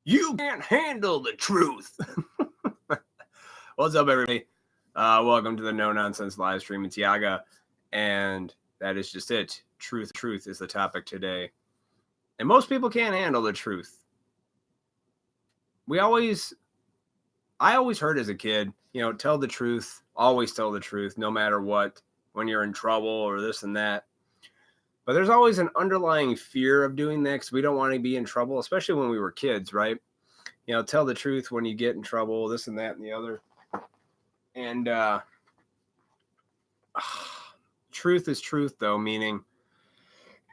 You can't handle the truth. What's up, everybody? Welcome to the No Nonsense live stream. It's Yaga, and that is just it. Truth is the topic today. And most people can't handle the truth. I always heard as a kid, tell the truth, always tell the truth, no matter what, when you're in trouble or this and that. But there's always an underlying fear of doing that because we don't want to be in trouble, especially when we were kids, right? Tell the truth when you get in trouble, this and that and the other. And truth is truth, though, meaning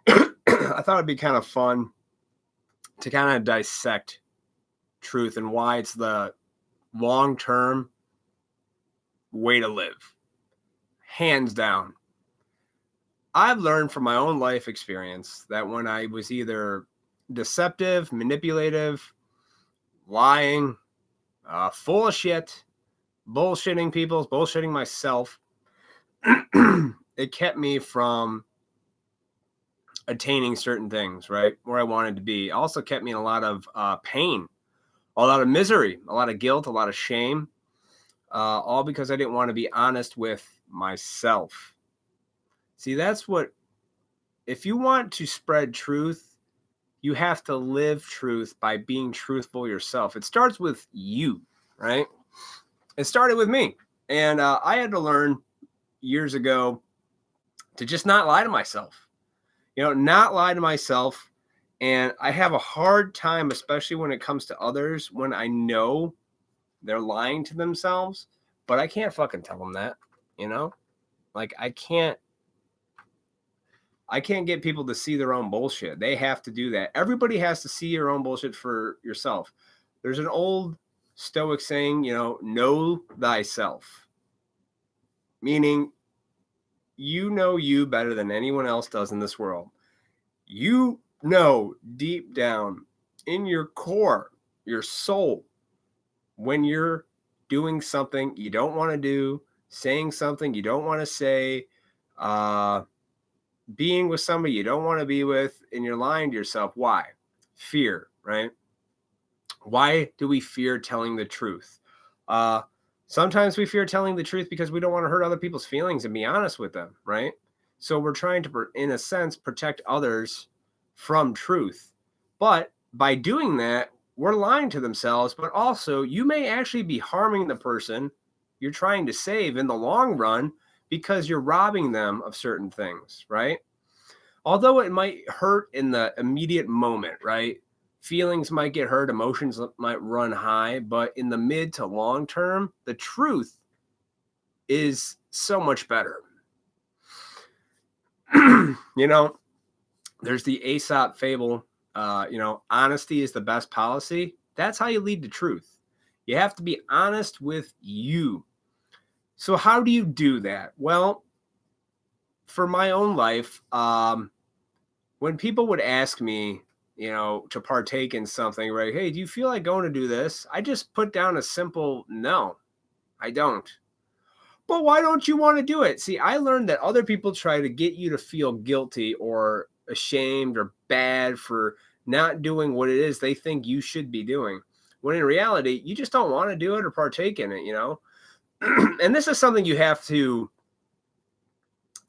I thought it'd be kind of fun to kind of dissect truth and why it's the long-term way to live. Hands down. I've learned from my own life experience that when I was either deceptive, manipulative, lying, full of shit, bullshitting people, bullshitting myself, it kept me from attaining certain things, right? Where I wanted to be. It also kept me in a lot of pain, a lot of misery, a lot of guilt, a lot of shame, all because I didn't want to be honest with myself. See, if you want to spread truth, you have to live truth by being truthful yourself. It starts with you, right? It started with me. And I had to learn years ago to just not lie to myself. Not lie to myself. And I have a hard time, especially when it comes to others, when I know they're lying to themselves, but I can't fucking tell them that, Like I can't get people to see their own bullshit. They have to do that. Everybody has to see your own bullshit for yourself. There's an old Stoic saying, know thyself. Meaning, you know you better than anyone else does in this world. You know deep down in your core, your soul, when you're doing something you don't want to do, saying something you don't want to say, being with somebody you don't want to be with, and you're lying to yourself. Why? Fear, right? Why do we fear telling the truth? Sometimes we fear telling the truth because we don't want to hurt other people's feelings and be honest with them, right? So we're trying to, in a sense, protect others from truth. But by doing that, we're lying to themselves, but also you may actually be harming the person you're trying to save in the long run because you're robbing them of certain things, right? Although it might hurt in the immediate moment, right? Feelings might get hurt, emotions might run high, but in the mid to long term, the truth is so much better. There's the Aesop fable, honesty is the best policy. That's how you lead to truth. You have to be honest with you. So how do you do that? Well, for my own life, when people would ask me, to partake in something, right? Hey, do you feel like going to do this? I just put down a simple no, I don't. But why don't you want to do it? See, I learned that other people try to get you to feel guilty or ashamed or bad for not doing what it is they think you should be doing. When in reality, you just don't want to do it or partake in it, And this is something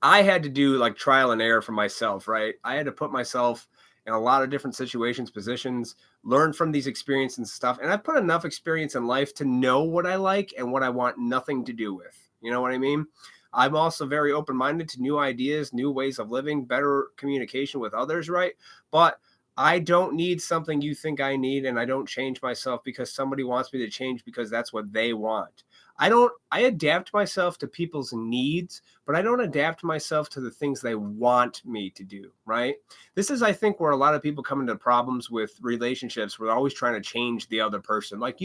I had to do like trial and error for myself, right? I had to put myself in a lot of different situations, positions, learn from these experiences and stuff. And I've put enough experience in life to know what I like and what I want nothing to do with. You know what I mean? I'm also very open-minded to new ideas, new ways of living, better communication with others, right? But I don't need something you think I need, and I don't change myself because somebody wants me to change because that's what they want. I adapt myself to people's needs, but I don't adapt myself to the things they want me to do, right? This is, I think, where a lot of people come into problems with relationships. We're always trying to change the other person. Like,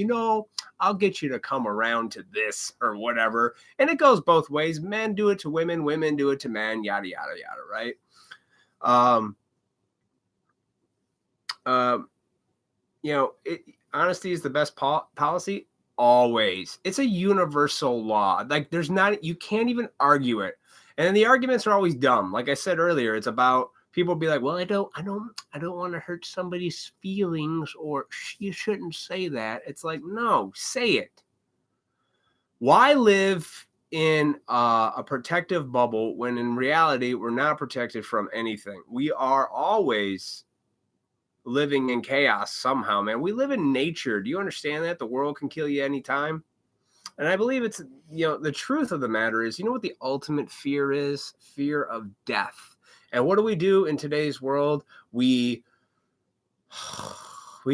I'll get you to come around to this or whatever. And it goes both ways. Men do it to women, women do it to men, yada, yada, yada, right? Honesty is the best policy. Always. It's a universal law. Like you can't even argue it. And then the arguments are always dumb. Like I said earlier, it's about people be like, well, I don't want to hurt somebody's feelings, or you shouldn't say that. It's like, no, say it. Why live in a protective bubble when in reality we're not protected from anything? We are always living in chaos somehow, man. We live in nature. Do you understand that? The world can kill you anytime. And I believe it's, the truth of the matter is, what the ultimate fear is? Fear of death. And what do we do in today's world? We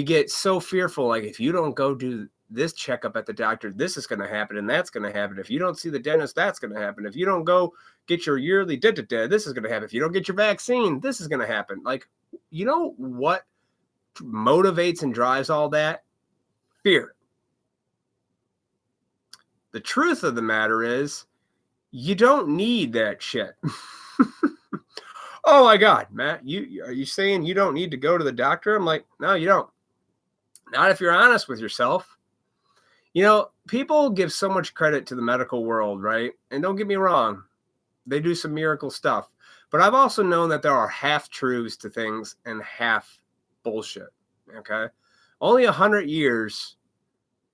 get so fearful. Like, if you don't go do this checkup at the doctor, this is going to happen and that's going to happen. If you don't see the dentist, that's going to happen. If you don't go get your yearly this is going to happen. If you don't get your vaccine, this is going to happen. Like, you know what motivates and drives all that? Fear. The truth of the matter is, you don't need that shit. Oh my God, Matt, are you saying you don't need to go to the doctor? I'm like, no, you don't. Not if you're honest with yourself. People give so much credit to the medical world, right? And don't get me wrong, they do some miracle stuff. But I've also known that there are half truths to things and half bullshit. Okay. Only 100 years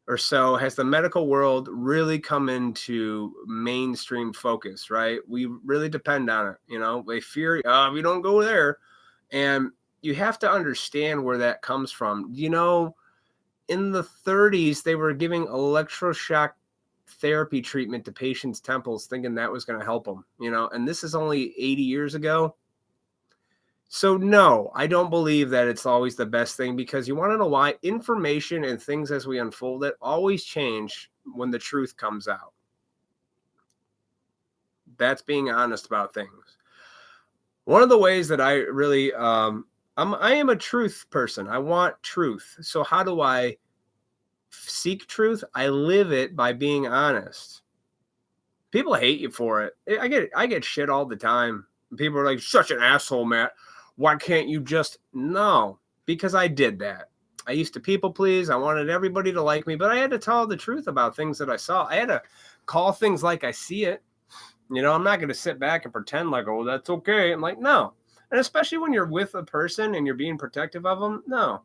or so has the medical world really come into mainstream focus, right? We really depend on it. They fear, we don't go there. And you have to understand where that comes from. In the 30s, they were giving electroshock therapy treatment to patients' temples, thinking that was going to help them, and this is only 80 years ago. So no, I don't believe that it's always the best thing, because you want to know why? Information and things as we unfold it always change when the truth comes out. That's being honest about things. One of the ways that I really, I am a truth person. I want truth. So how do I seek truth? I live it by being honest. People hate you for it. I get shit all the time. People are like, such an asshole, Matt. Why can't you just? No, because I did that. I used to people please. I wanted everybody to like me, but I had to tell the truth about things that I saw. I had to call things like I see it. I'm not going to sit back and pretend like, oh, that's okay. I'm like, no. And especially when you're with a person and you're being protective of them, no.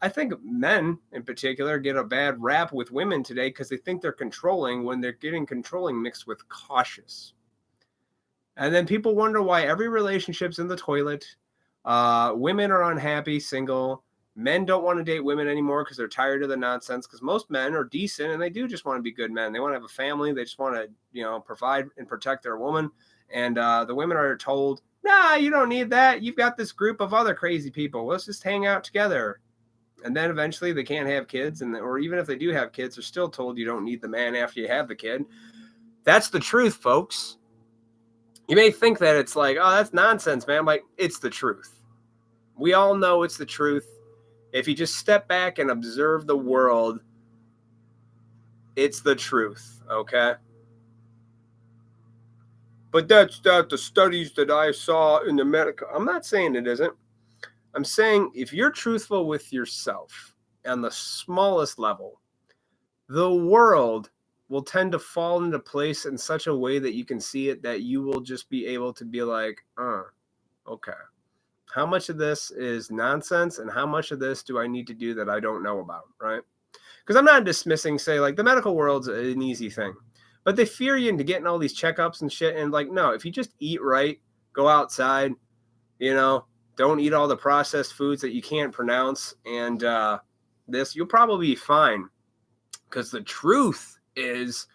I think men in particular get a bad rap with women today because they think they're controlling when they're getting controlling mixed with cautious. And then people wonder why every relationship's in the toilet. Women are unhappy, single. Men don't want to date women anymore because they're tired of the nonsense, because most men are decent and they do just want to be good men. They want to have a family. They just want to, provide and protect their woman. And the women are told, nah, you don't need that. You've got this group of other crazy people. Let's just hang out together. And then eventually they can't have kids. Or even if they do have kids, they're still told you don't need the man after you have the kid. That's the truth, folks. You may think that it's like, oh, that's nonsense, man. I'm like, it's the truth. We all know it's the truth. If you just step back and observe the world, it's the truth, okay? But that's the studies that I saw in the medical. I'm not saying it isn't. I'm saying if you're truthful with yourself on the smallest level, the world will tend to fall into place in such a way that you can see it, that you will just be able to be like, okay. How much of this is nonsense and how much of this do I need to do that I don't know about, right? Because I'm not dismissing, say, like, the medical world's an easy thing, but they fear you into getting all these checkups and shit. And like, no, if you just eat right, go outside, don't eat all the processed foods that you can't pronounce, and you'll probably be fine. Because the truth is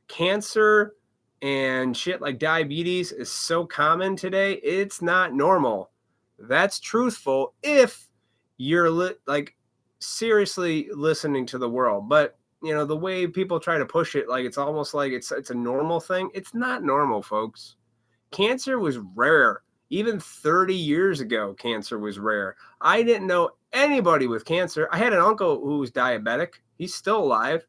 cancer and shit like diabetes is so common today, it's not normal. That's truthful if you're seriously listening to the world. But the way people try to push it, like it's almost like it's a normal thing. It's not normal, folks. Cancer was rare. Even 30 years ago, cancer was rare. I didn't know anybody with cancer. I had an uncle who was diabetic. He's still alive.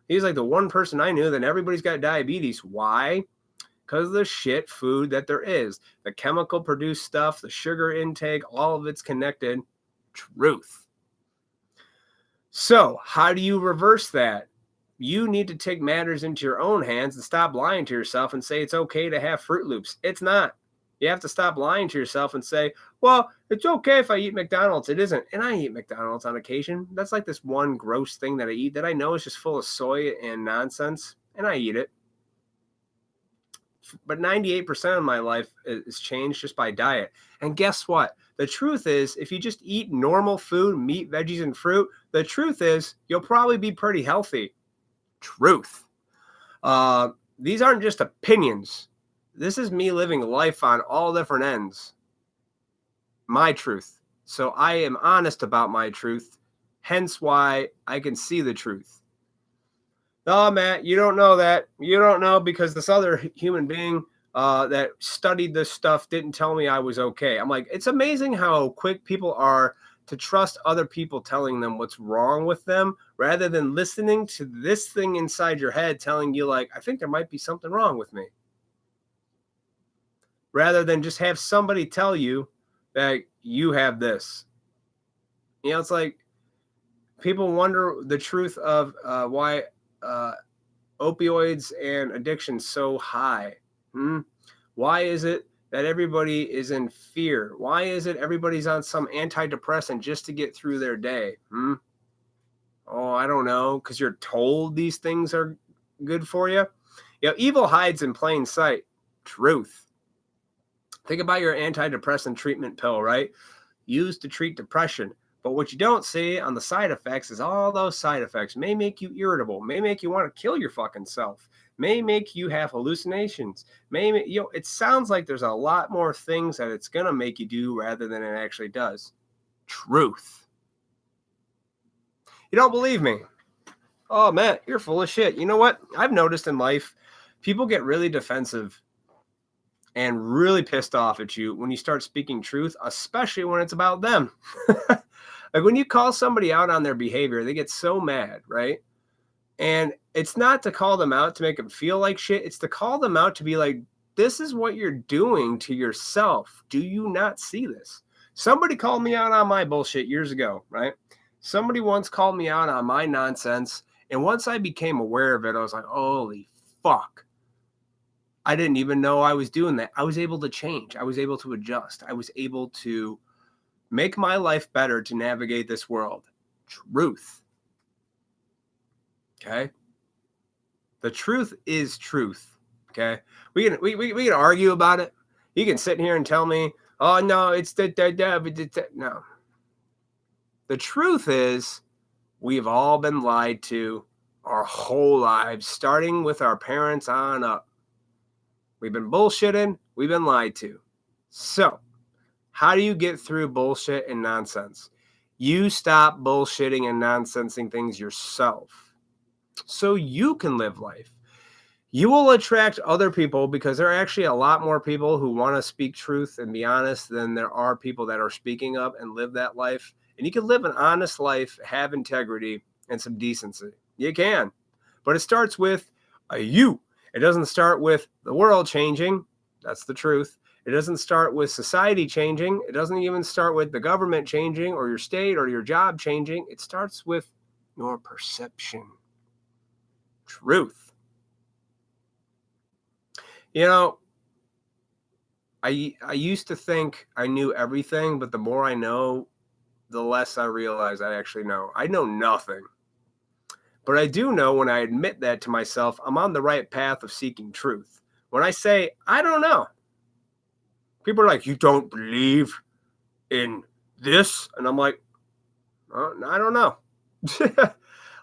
He's like the one person I knew that everybody's got diabetes. Why? Because of the shit food that there is. The chemical produced stuff, the sugar intake, all of it's connected. Truth. So how do you reverse that? You need to take matters into your own hands and stop lying to yourself and say it's okay to have Fruit Loops. It's not. You have to stop lying to yourself and say, well, it's okay if I eat McDonald's. It isn't. And I eat McDonald's on occasion. That's like this one gross thing that I eat that I know is just full of soy and nonsense. And I eat it. But 98% of my life is changed just by diet. And guess what? The truth is, if you just eat normal food, meat, veggies, and fruit, the truth is you'll probably be pretty healthy. Truth. These aren't just opinions. This is me living life on all different ends. My truth. So I am honest about my truth. Hence why I can see the truth. Oh, Matt, you don't know that. You don't know because this other human being that studied this stuff didn't tell me I was okay. I'm like, it's amazing how quick people are to trust other people telling them what's wrong with them rather than listening to this thing inside your head telling you, like, I think there might be something wrong with me. Rather than just have somebody tell you that you have this. You know, it's like people wonder the truth of why opioids and addiction so high. Why is it that everybody is in fear? Why is it everybody's on some antidepressant just to get through their day? Oh, I don't know, because you're told these things are good for you. You know, evil hides in plain sight. Truth. Think about your antidepressant treatment pill, right? Used to treat depression. But what you don't see on the side effects is all those side effects may make you irritable, may make you want to kill your fucking self, may make you have hallucinations, it sounds like there's a lot more things that it's going to make you do rather than it actually does. Truth. You don't believe me? Oh, Matt, you're full of shit. You know what? I've noticed in life, people get really defensive and really pissed off at you when you start speaking truth, especially when it's about them. Like when you call somebody out on their behavior, they get so mad, right? And it's not to call them out to make them feel like shit. It's to call them out to be like, this is what you're doing to yourself. Do you not see this? Somebody called me out on my bullshit years ago, right? Somebody once called me out on my nonsense. And once I became aware of it, I was like, holy fuck. I didn't even know I was doing that. I was able to change. I was able to adjust. I was able to make my life better to navigate this world. Truth. Okay? The truth is truth. Okay? We can argue about it. You can sit here and tell me, oh, no, it's no. The truth is we've all been lied to our whole lives, starting with our parents on up. We've been bullshitting. We've been lied to. So, how do you get through bullshit and nonsense? You stop bullshitting and nonsensing things yourself so you can live life. You will attract other people because there are actually a lot more people who want to speak truth and be honest than there are people that are speaking up and live that life. And you can live an honest life, have integrity, and some decency. You can. But it starts with a you. It doesn't start with the world changing. That's the truth. It doesn't start with society changing. It doesn't even start with the government changing or your state or your job changing. It starts with your perception. Truth. You know, I used to think I knew everything, but the more I know, the less I realize I actually know. I know nothing. But I do know when I admit that to myself, I'm on the right path of seeking truth. When I say, I don't know, people are like, you don't believe in this? And I'm like, oh, I don't know.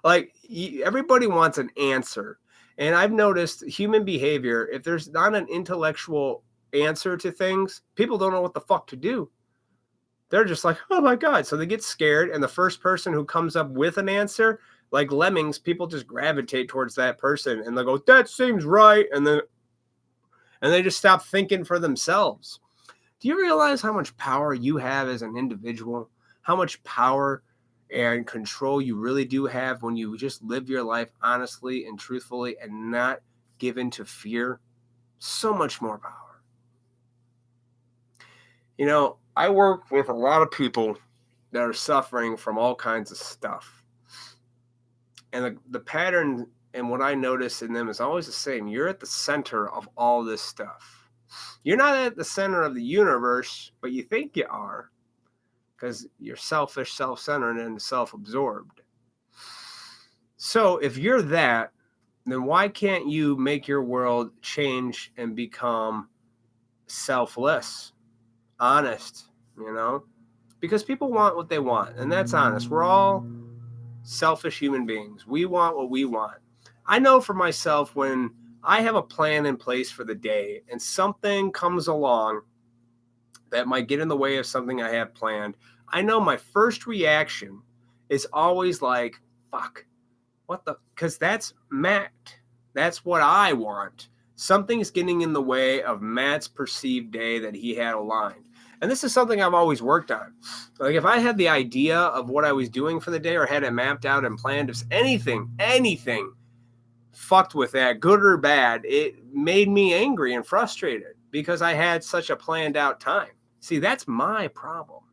Like, everybody wants an answer. And I've noticed human behavior, if there's not an intellectual answer to things, people don't know what the fuck to do. They're just like, oh my God. So they get scared. And the first person who comes up with an answer, like lemmings, people just gravitate towards that person and they go, that seems right. And they just stop thinking for themselves. Do you realize how much power you have as an individual? How much power and control you really do have when you just live your life honestly and truthfully and not give in to fear? So much more power. You know, I work with a lot of people that are suffering from all kinds of stuff. And the pattern and what I notice in them is always the same. You're at the center of all this stuff. You're not at the center of the universe, but you think you are because you're selfish, self-centered, and self-absorbed. So if you're that, then why can't you make your world change and become selfless, honest, Because people want what they want, and that's honest. We're all selfish human beings. We want what we want. I know for myself, when I have a plan in place for the day and something comes along that might get in the way of something I have planned, I know my first reaction is always like, fuck, what the, because that's Matt. That's what I want. Something's getting in the way of Matt's perceived day that he had aligned. And this is something I've always worked on. Like if I had the idea of what I was doing for the day or had it mapped out and planned, if anything fucked with that, good or bad, it made me angry and frustrated because I had such a planned out time. See, that's my problem.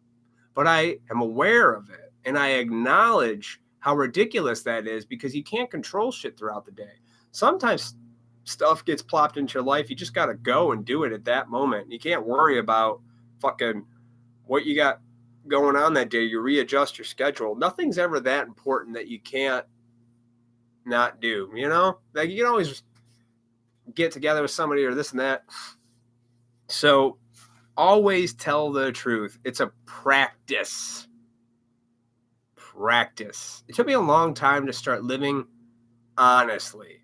But I am aware of it and I acknowledge how ridiculous that is because you can't control shit throughout the day. Sometimes stuff gets plopped into your life. You just got to go and do it at that moment. You can't worry about fucking what you got going on that day. You readjust your schedule. Nothing's ever that important that you can't not do, Like you can always get together with somebody or this and that. So always tell the truth. It's a practice. It took me a long time to start living honestly.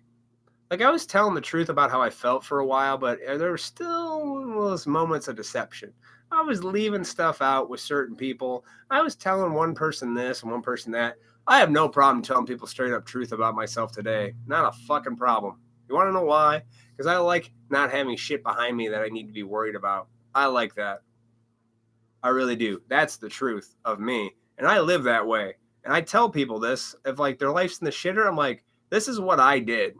Like I was telling the truth about how I felt for a while, but there were still those moments of deception. I was leaving stuff out with certain people. I was telling one person this and one person that. I have no problem telling people straight up truth about myself today. Not a fucking problem. You want to know why? Because I like not having shit behind me that I need to be worried about. I like that. I really do. That's the truth of me. And I live that way. And I tell people this. If like their life's in the shitter, I'm like, this is what I did.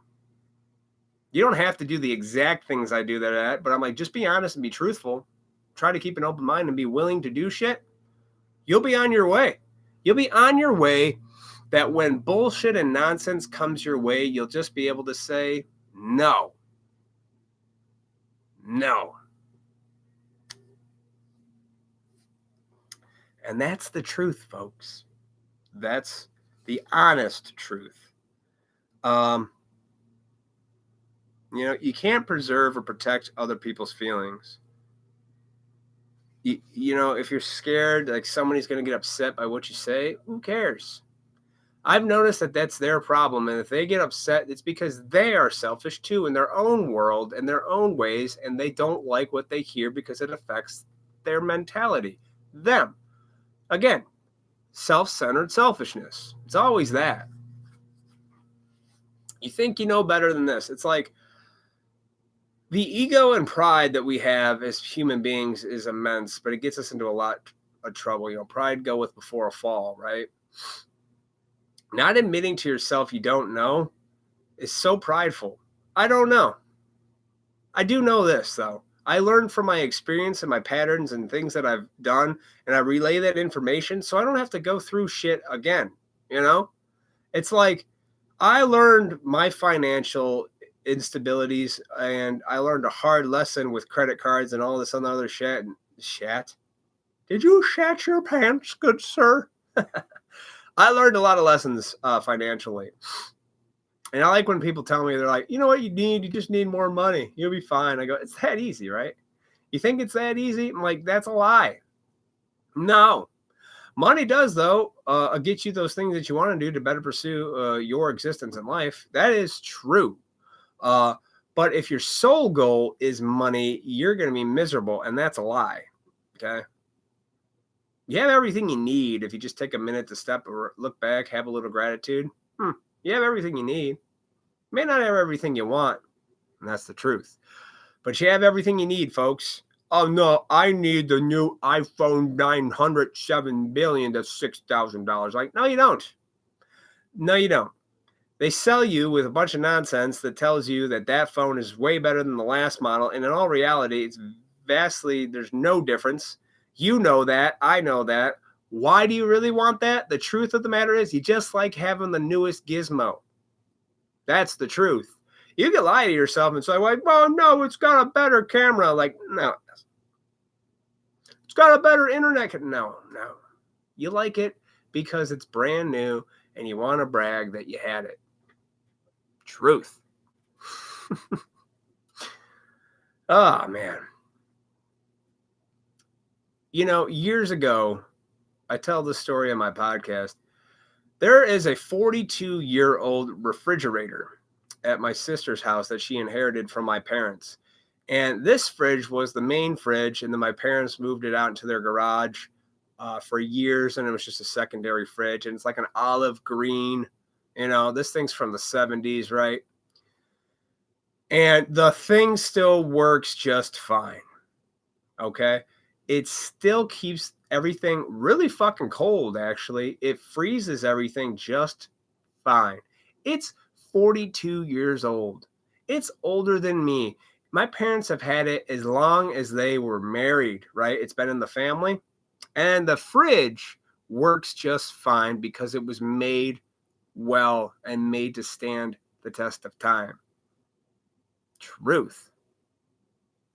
You don't have to do the exact things I do that, but I'm like, just be honest and be truthful. Try to keep an open mind and be willing to do shit. You'll be on your way. You'll be on your way that when bullshit and nonsense comes your way, you'll just be able to say, no. No. And that's the truth, folks. That's the honest truth. You can't preserve or protect other people's feelings. If you're scared, like somebody's going to get upset by what you say, who cares? I've noticed that that's their problem. And if they get upset, it's because they are selfish too in their own world and their own ways. And they don't like what they hear because it affects their mentality. Them. Again, self-centered selfishness. It's always that. You think you know better than this. It's like the ego and pride that we have as human beings is immense, but it gets us into a lot of trouble. Pride goeth before a fall, right? Not admitting to yourself you don't know is so prideful. I don't know. I do know this, though. I learned from my experience and my patterns and things that I've done, and I relay that information so I don't have to go through shit again, It's like I learned my financial instabilities, and I learned a hard lesson with credit cards and all this other shit. Shat? Did you shat your pants, good sir? I learned a lot of lessons financially. And I like when people tell me, they're like, you know what you need? You just need more money. You'll be fine. I go, it's that easy, right? You think it's that easy? I'm like, that's a lie. No. Money does, though, get you those things that you want to do to better pursue your existence in life. That is true. But if your sole goal is money, you're going to be miserable, and that's a lie. Okay? You have everything you need if you just take a minute to step or look back, have a little gratitude. You have everything you need. You may not have everything you want, and that's the truth. But you have everything you need, folks. Oh, no, I need the new iPhone 907 billion. That's $6,000. Like, no, you don't. No, you don't. They sell you with a bunch of nonsense that tells you that phone is way better than the last model. And in all reality, it's there's no difference. You know that. I know that. Why do you really want that? The truth of the matter is you just like having the newest gizmo. That's the truth. You can lie to yourself and say, like, well, no, it's got a better camera. Like, no, it's got a better internet. No. You like it because it's brand new and you want to brag that you had it. Truth. Oh, man. You know, years ago, I tell this story on my podcast. There is a 42-year-old refrigerator at my sister's house that she inherited from my parents. And this fridge was the main fridge, and then my parents moved it out into their garage for years, and it was just a secondary fridge. And it's like an olive green. You know, this thing's from the 70s, right? And the thing still works just fine. Okay? It still keeps everything really fucking cold, actually. It freezes everything just fine. It's 42 years old. It's older than me. My parents have had it as long as they were married, right? It's been in the family. And the fridge works just fine because it was made well and made to stand the test of time. Truth.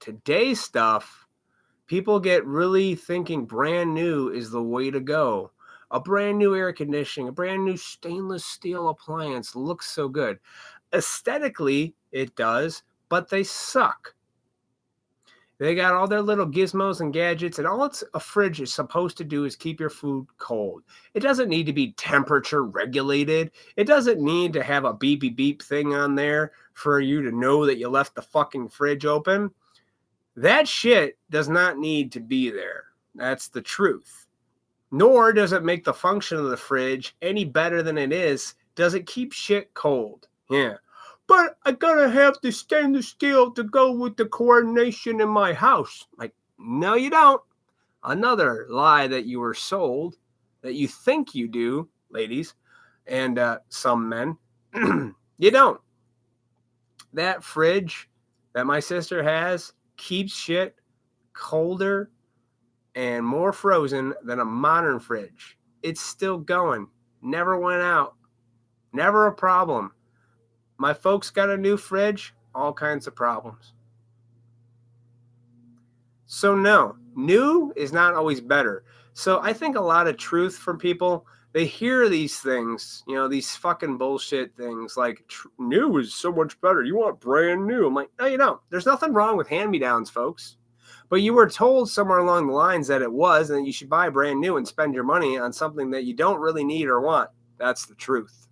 Today's stuff, people get really thinking brand new is the way to go. A brand new air conditioning, a brand new stainless steel appliance looks so good. Aesthetically, it does, but they suck. They got all their little gizmos and gadgets, and all a fridge is supposed to do is keep your food cold. It doesn't need to be temperature regulated. It doesn't need to have a beep beep beep thing on there for you to know that you left the fucking fridge open. That shit does not need to be there. That's the truth. Nor does it make the function of the fridge any better than it is. Does it keep shit cold? Yeah. But I gotta have the stainless steel to go with the coordination in my house. Like, no, you don't. Another lie that you were sold, that you think you do, ladies, and some men. You don't. That fridge that my sister has keeps shit colder and more frozen than a modern fridge. It's still going. Never went out. Never a problem. My folks got a new fridge, all kinds of problems. So no, new is not always better. So I think a lot of truth from people, they hear these things, you know, these fucking bullshit things like new is so much better. You want brand new. I'm like, no, you don't. There's nothing wrong with hand-me-downs, folks. But you were told somewhere along the lines that it was, and that you should buy brand new and spend your money on something that you don't really need or want. That's the truth.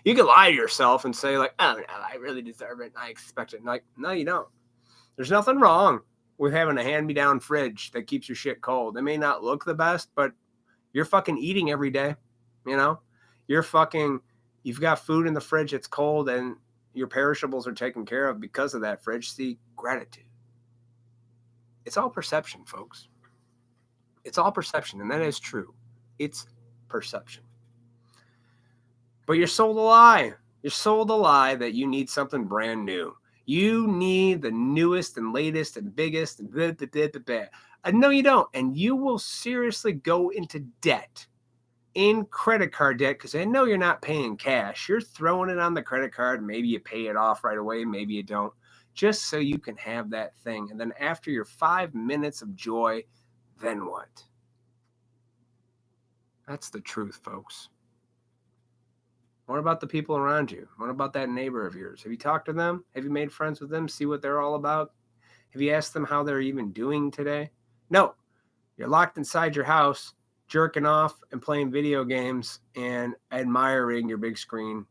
You can lie to yourself and say, like, oh, no, I really deserve it. I expect it. And like, no, you don't. There's nothing wrong with having a hand-me-down fridge that keeps your shit cold. It may not look the best, but you're fucking eating every day. You know? You've got food in the fridge that's cold, and your perishables are taken care of because of that fridge. See, gratitude. It's all perception, folks. It's all perception, and that is true. It's perception. But you're sold a lie. You're sold a lie that you need something brand new. You need the newest and latest and biggest and blah, blah, blah, blah, blah. No, you don't. And you will seriously go into debt, in credit card debt, because I know you're not paying cash. You're throwing it on the credit card. Maybe you pay it off right away. Maybe you don't. Just so you can have that thing. And then after your 5 minutes of joy, then what? That's the truth, folks. What about the people around you? What about that neighbor of yours? Have you talked to them? Have you made friends with them? See what they're all about? Have you asked them how they're even doing today? No. You're locked inside your house, jerking off and playing video games and admiring your big screen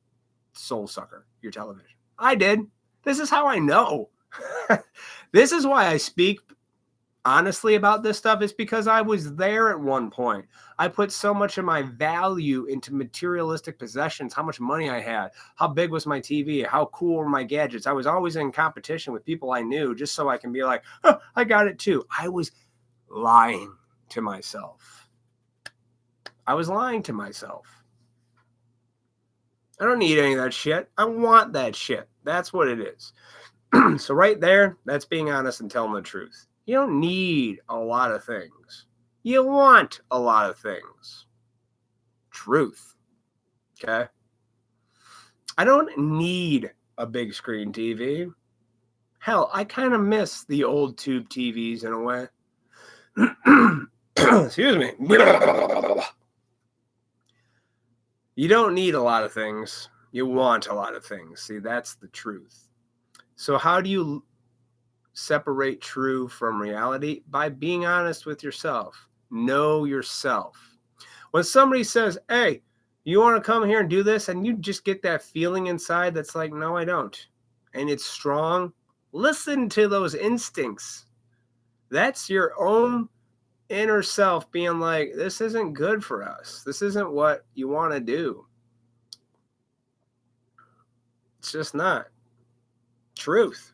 soul sucker, your television. I did. This is how I know. This is why I speak honestly about this stuff, is because I was there at one point. I put so much of my value into materialistic possessions, how much money I had, how big was my TV, how cool were my gadgets. I was always in competition with people I knew just so I can be like, oh, I got it too. I was lying to myself. I was lying to myself. I don't need any of that shit. I want that shit. That's what it is. So right there, that's being honest and telling the truth. You don't need a lot of things. You want a lot of things. Truth. Okay? I don't need a big screen TV. Hell, I kind of miss the old tube TVs in a way. Excuse me. You don't need a lot of things. You want a lot of things. See, that's the truth. So how do you separate true from reality? By being honest with yourself. Know yourself. When somebody says, hey, you want to come here and do this, and you just get that feeling inside that's like, no, I don't. And it's strong. Listen to those instincts. That's your own inner self being like, this isn't good for us. This isn't what you want to do. It's just not. Truth.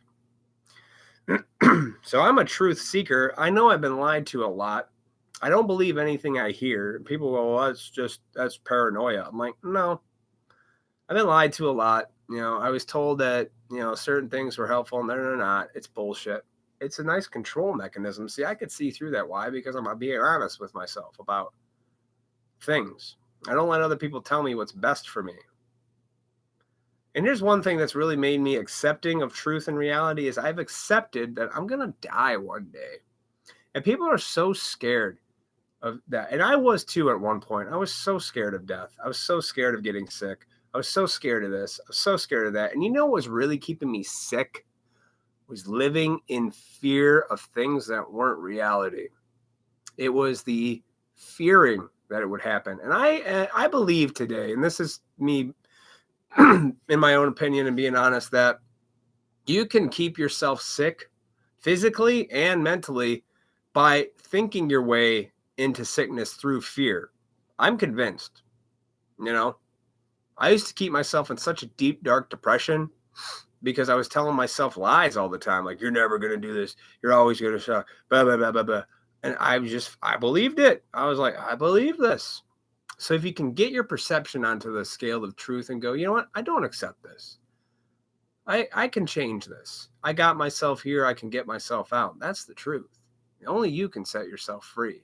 So I'm a truth seeker. I know I've been lied to a lot. I don't believe anything I hear. People go, well, that's paranoia. I'm like, no. I've been lied to a lot. I was told that, certain things were helpful and they're not. It's bullshit. It's a nice control mechanism. See, I could see through that. Why? Because I'm being honest with myself about things. I don't let other people tell me what's best for me. And here's one thing that's really made me accepting of truth and reality is I've accepted that I'm going to die one day. And people are so scared of that. And I was too at one point. I was so scared of death. I was so scared of getting sick. I was so scared of this. I was so scared of that. And you know what was really keeping me sick? Was living in fear of things that weren't reality. It was the fearing that it would happen. And I believe today, and this is me in my own opinion and being honest, that you can keep yourself sick physically and mentally by thinking your way into sickness through fear. I'm convinced. I used to keep myself in such a deep, dark depression because I was telling myself lies all the time. Like, you're never going to do this. You're always going to suck. Blah, blah, blah, blah, blah. And I believed it. I was like, I believe this. So if you can get your perception onto the scale of truth and go, you know what? I don't accept this. I can change this. I got myself here. I can get myself out. That's the truth. Only you can set yourself free.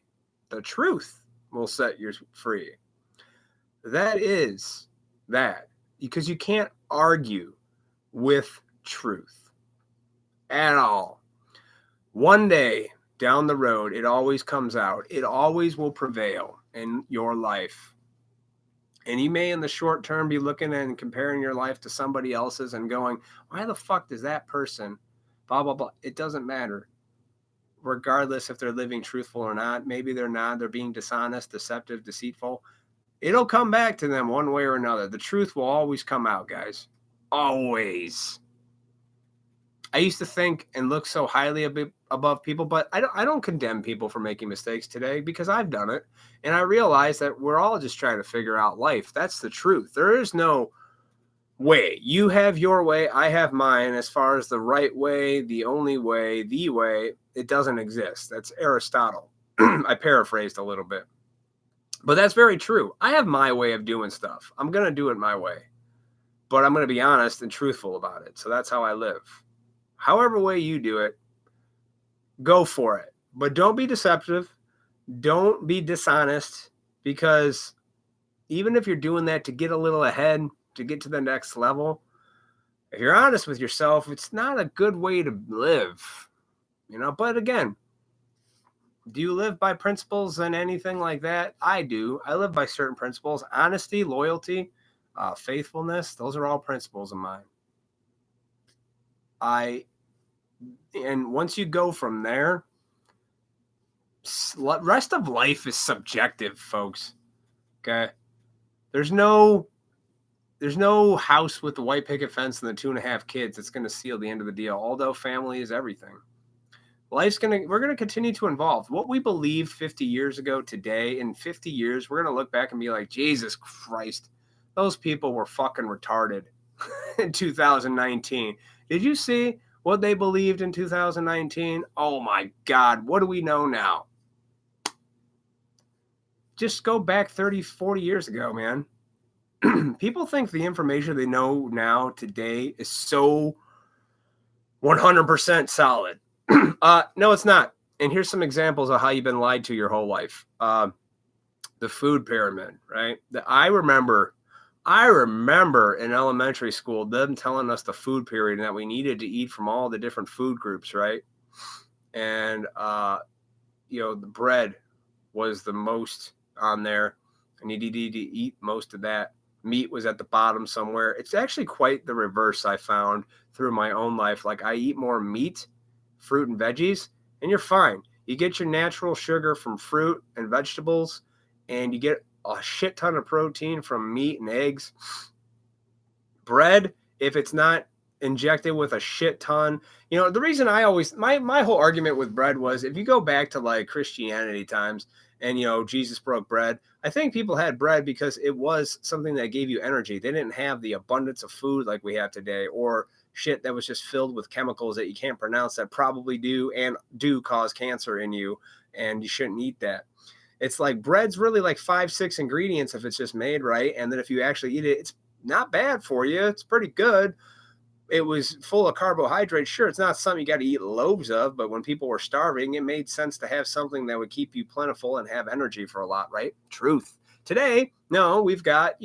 The truth will set you free. That is that. Because you can't argue with truth at all. One day down the road, it always comes out. It always will prevail in your life. And you may in the short term be looking and comparing your life to somebody else's and going, why the fuck does that person blah, blah, blah. It doesn't matter. Regardless if they're living truthful or not. Maybe they're not. They're being dishonest, deceptive, deceitful. It'll come back to them one way or another. The truth will always come out, guys. Always. I used to think and look so highly above people, but I don't condemn people for making mistakes today because I've done it. And I realize that we're all just trying to figure out life. That's the truth. There is no way. You have your way. I have mine. As far as the right way, the only way, the way, it doesn't exist. That's Aristotle. I paraphrased a little bit. But that's very true. I have my way of doing stuff. I'm going to do it my way. But I'm going to be honest and truthful about it. So that's how I live. However way you do it, go for it. But don't be deceptive. Don't be dishonest, because even if you're doing that to get a little ahead, to get to the next level, if you're honest with yourself, it's not a good way to live. But again, do you live by principles and anything like that? I do. I live by certain principles. Honesty, loyalty, faithfulness. Those are all principles of mine. And once you go from there, rest of life is subjective, folks. Okay. There's no house with the white picket fence and the 2.5 kids that's going to seal the end of the deal. Although family is everything. We're going to continue to evolve. What we believed 50 years ago today, in 50 years, we're going to look back and be like, Jesus Christ, those people were fucking retarded in 2019. Did you see what they believed in 2019? Oh my God, what do we know now? Just go back 30, 40 years ago, man. People think the information they know now today is so 100% solid. No, it's not. And here's some examples of how you've been lied to your whole life. The food pyramid, right? I remember I remember in elementary school them telling us the food period and that we needed to eat from all the different food groups, right? And the bread was the most on there, and you needed to eat most of that. Meat was at the bottom somewhere. It's actually quite the reverse, I found through my own life. Like, I eat more meat, fruit, and veggies, and you're fine. You get your natural sugar from fruit and vegetables, and you get a shit ton of protein from meat and eggs. Bread, if it's not injected with a shit ton, the reason I always, my whole argument with bread was, if you go back to like Christianity times and Jesus broke bread, I think people had bread because it was something that gave you energy. They didn't have the abundance of food like we have today, or shit that was just filled with chemicals that you can't pronounce that probably do cause cancer in you, and you shouldn't eat that. It's like bread's really like 5-6 ingredients if it's just made right, and then if you actually eat it, it's not bad for you. It's pretty good. It was full of carbohydrates. Sure, it's not something you got to eat loaves of, but when people were starving, it made sense to have something that would keep you plentiful and have energy for a lot, right? Truth. Today, no, we've got,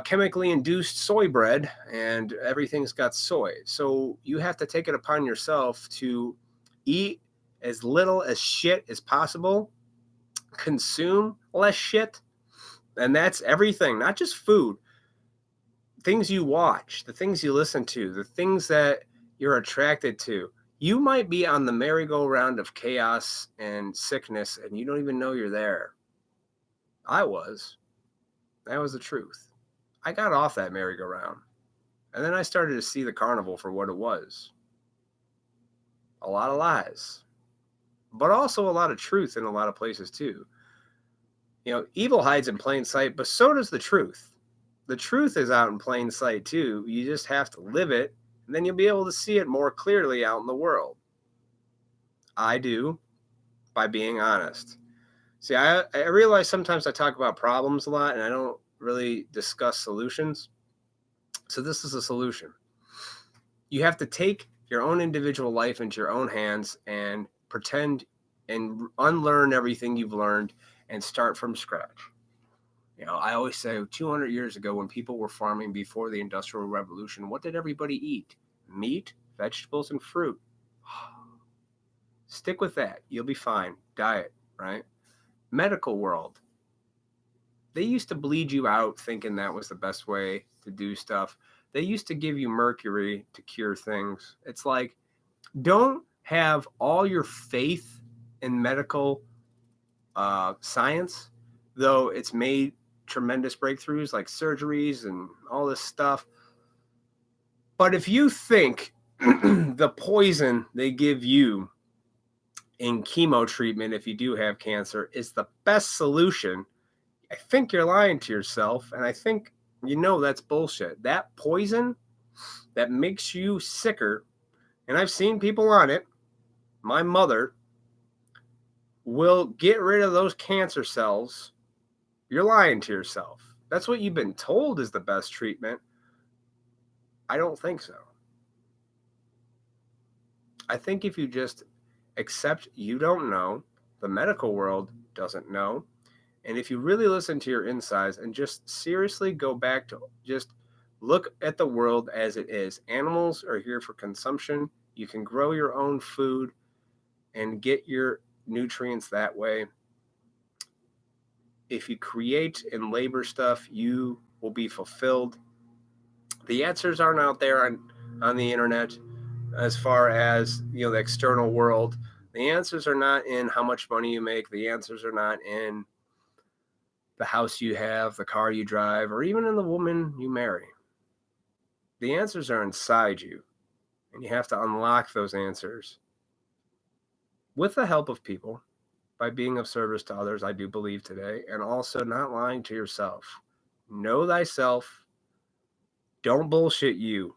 chemically induced soy bread, and everything's got soy. So you have to take it upon yourself to eat as little as shit as possible, consume less shit, and that's everything, not just food. Things you watch, the things you listen to, the things that you're attracted to. You might be on the merry-go-round of chaos and sickness, and you don't even know you're there. I was. That was the truth. I got off that merry-go-round, and then I started to see the carnival for what it was. A lot of lies, but also a lot of truth in a lot of places too. Evil hides in plain sight, but so does the truth. The truth is out in plain sight too. You just have to live it, and then you'll be able to see it more clearly out in the world. I do, by being honest. See, I realize sometimes I talk about problems a lot, and I don't really discuss solutions. So this is a solution. You have to take your own individual life into your own hands and pretend and unlearn everything you've learned and start from scratch. I always say 200 years ago, when people were farming before the Industrial Revolution, what did everybody eat? Meat, vegetables, and fruit. Stick with that. You'll be fine. Diet, right? Medical world. They used to bleed you out thinking that was the best way to do stuff. They used to give you mercury to cure things. It's like, don't have all your faith in medical science, though it's made tremendous breakthroughs like surgeries and all this stuff. But if you think the poison they give you in chemo treatment, if you do have cancer, is the best solution, I think you're lying to yourself. And I think that's bullshit. That poison that makes you sicker, and I've seen people on it, my mother, will get rid of those cancer cells. You're lying to yourself. That's what you've been told is the best treatment. I don't think so. I think if you just accept you don't know, the medical world doesn't know, and if you really listen to your insides and just seriously go back to just look at the world as it is. Animals are here for consumption. You can grow your own food and get your nutrients that way. If you create and labor stuff, you will be fulfilled. The answers aren't out there on the internet as far as the external world. The answers are not in how much money you make. The answers are not in the house you have, the car you drive, or even in the woman you marry. The answers are inside you, and you have to unlock those answers with the help of people, by being of service to others, I do believe today, and also not lying to yourself. Know thyself. Don't bullshit you.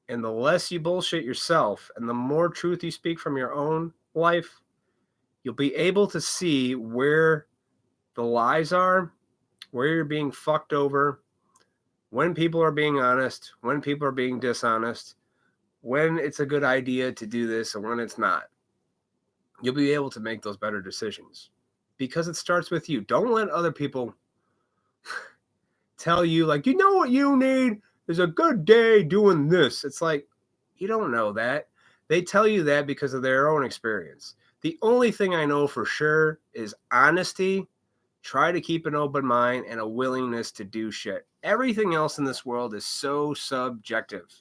And the less you bullshit yourself and the more truth you speak from your own life, you'll be able to see where the lies are, where you're being fucked over, when people are being honest, when people are being dishonest, when it's a good idea to do this and when it's not. You'll be able to make those better decisions because it starts with you. Don't let other people tell you like, you know what you need is a good day doing this. It's like, you don't know that. They tell you that because of their own experience. The only thing I know for sure is honesty. Try to keep an open mind and a willingness to do shit. Everything else in this world is so subjective.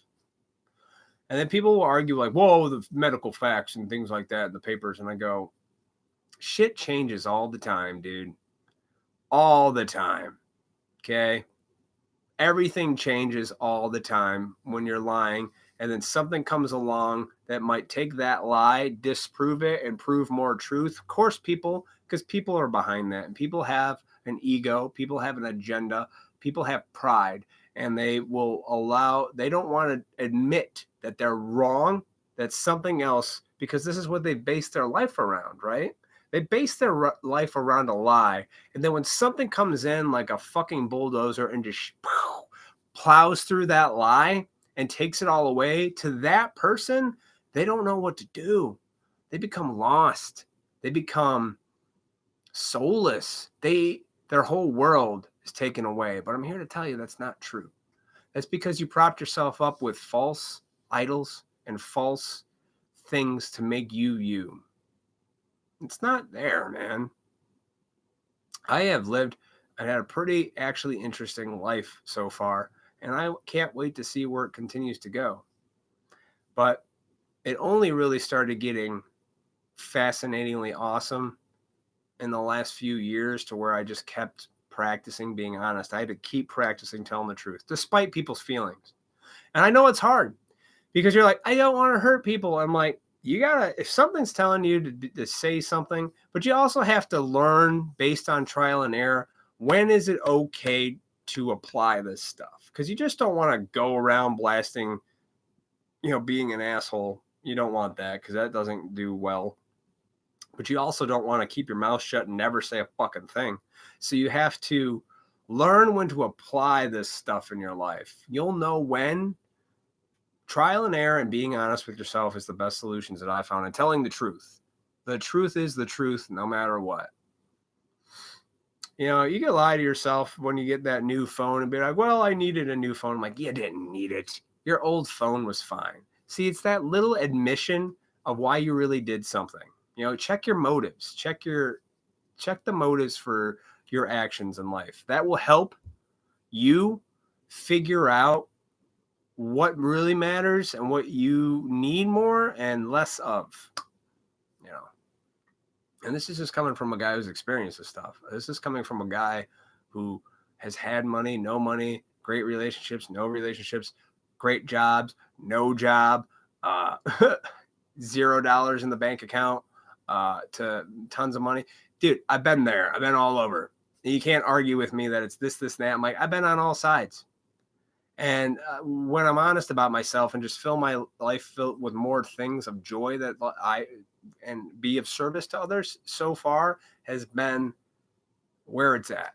And then people will argue like, whoa, the medical facts and things like that in the papers. And I go, shit changes all the time, dude. All the time. Okay? Everything changes all the time when you're lying. And then something comes along that might take that lie, disprove it, and prove more truth. Of course, because people are behind that. And people have an ego. People have an agenda. People have pride. And they don't want to admit that they're wrong. That's something else, because this is what they base their life around, right? They base their life around a lie. And then when something comes in like a fucking bulldozer and just plows through that lie and takes it all away, to that person, they don't know what to do. They become lost. They become soulless. Their whole world is taken away. But I'm here to tell you that's not true. That's because you propped yourself up with false idols and false things to make you you. It's not there, man. I have lived and had a pretty actually interesting life so far, and I can't wait to see where it continues to go. But it only really started getting fascinatingly awesome in the last few years, to where I just kept practicing being honest. I had to keep practicing telling the truth, despite people's feelings. And I know it's hard, because you're like, I don't want to hurt people. I'm like, you gotta, if something's telling you to say something, but you also have to learn based on trial and error, when is it okay to apply this stuff? Because you just don't want to go around blasting, being an asshole. You don't want that, because that doesn't do well. But you also don't want to keep your mouth shut and never say a fucking thing. So you have to learn when to apply this stuff in your life. You'll know when. Trial and error and being honest with yourself is the best solutions that I found, and telling the truth. The truth is the truth, no matter what. You can lie to yourself when you get that new phone and be like, well, I needed a new phone. I'm like, you didn't need it. Your old phone was fine. See, it's that little admission of why you really did something. Check your motives. Check the motives for your actions in life. That will help you figure out what really matters and what you need more and less of. And this is just coming from a guy who's experienced this stuff. This is coming from a guy who has had money, no money, great relationships, no relationships, great jobs, no job, $0 in the bank account, to tons of money. Dude, I've been there. I've been all over. You can't argue with me that it's this, that. I'm like, I've been on all sides. And when I'm honest about myself and just fill my life filled with more things of joy and be of service to others, so far has been where it's at.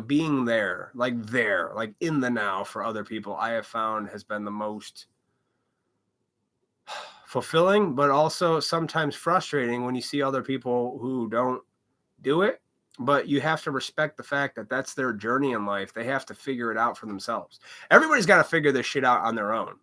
Being there, like in the now for other people, I have found has been the most fulfilling, but also sometimes frustrating when you see other people who don't do it. But you have to respect the fact that that's their journey in life. They have to figure it out for themselves. Everybody's got to figure this shit out on their own.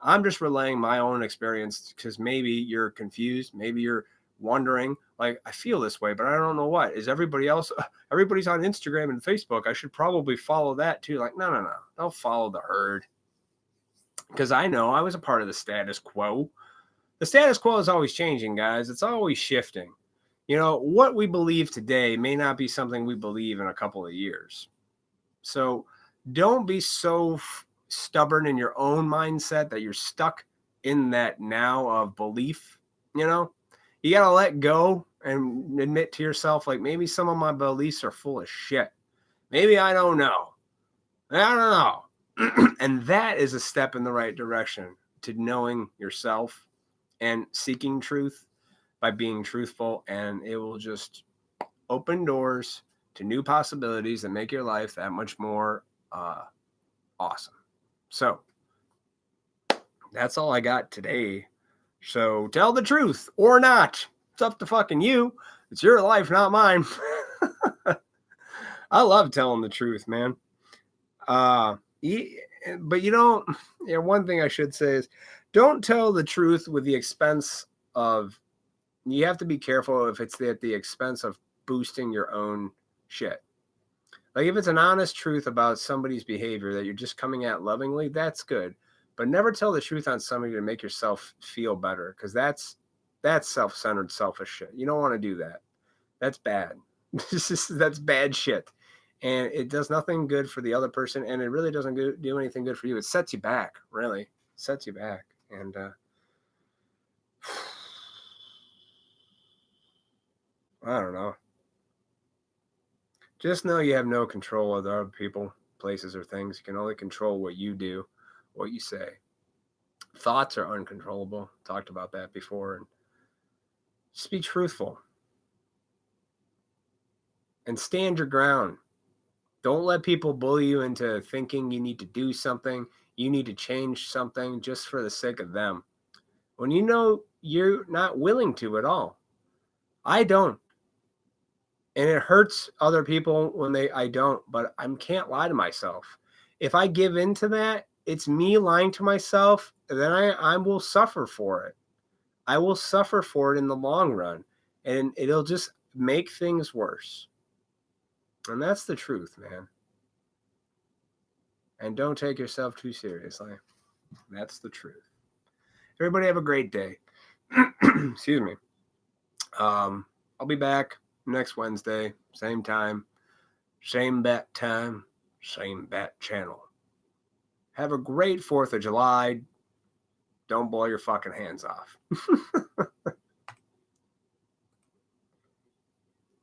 I'm just relaying my own experience, because maybe you're confused. Maybe you're wondering, like, I feel this way, but I don't know what. Is everybody's on Instagram and Facebook. I should probably follow that too. Like, no. Don't follow the herd. Because I know I was a part of the status quo. The status quo is always changing, guys. It's always shifting. What we believe today may not be something we believe in a couple of years. So don't be so stubborn in your own mindset that you're stuck in that now of belief. You got to let go and admit to yourself, like, maybe some of my beliefs are full of shit. Maybe I don't know. And that is a step in the right direction to knowing yourself and seeking truth by being truthful, and it will just open doors to new possibilities that make your life that much more awesome. So that's all I got today. So tell the truth or not. It's up to fucking you. It's your life, not mine. I love telling the truth, man. But you don't. One thing I should say is, don't tell the truth with the expense of. You have to be careful if it's at the expense of boosting your own shit. Like if it's an honest truth about somebody's behavior that you're just coming at lovingly, that's good. But never tell the truth on somebody to make yourself feel better, because that's self-centered, selfish shit. You don't want to do that. That's bad. That's bad shit. And it does nothing good for the other person, and it really doesn't do anything good for you. It sets you back, really. It sets you back. And I don't know. Just know you have no control of other people, places, or things. You can only control what you do, what you say. Thoughts are uncontrollable. Talked about that before. And just be truthful. And stand your ground. Don't let people bully you into thinking you need to do something, you need to change something just for the sake of them, when you know you're not willing to at all. I don't. And it hurts other people when I don't, but I can't lie to myself. If I give in to that, it's me lying to myself, then I will suffer for it. I will suffer for it in the long run, and it'll just make things worse. And that's the truth, man. And don't take yourself too seriously. That's the truth. Everybody have a great day. Excuse me. I'll be back next Wednesday, same time, same bat time, same bat channel. Have a great 4th of July. Don't blow your fucking hands off.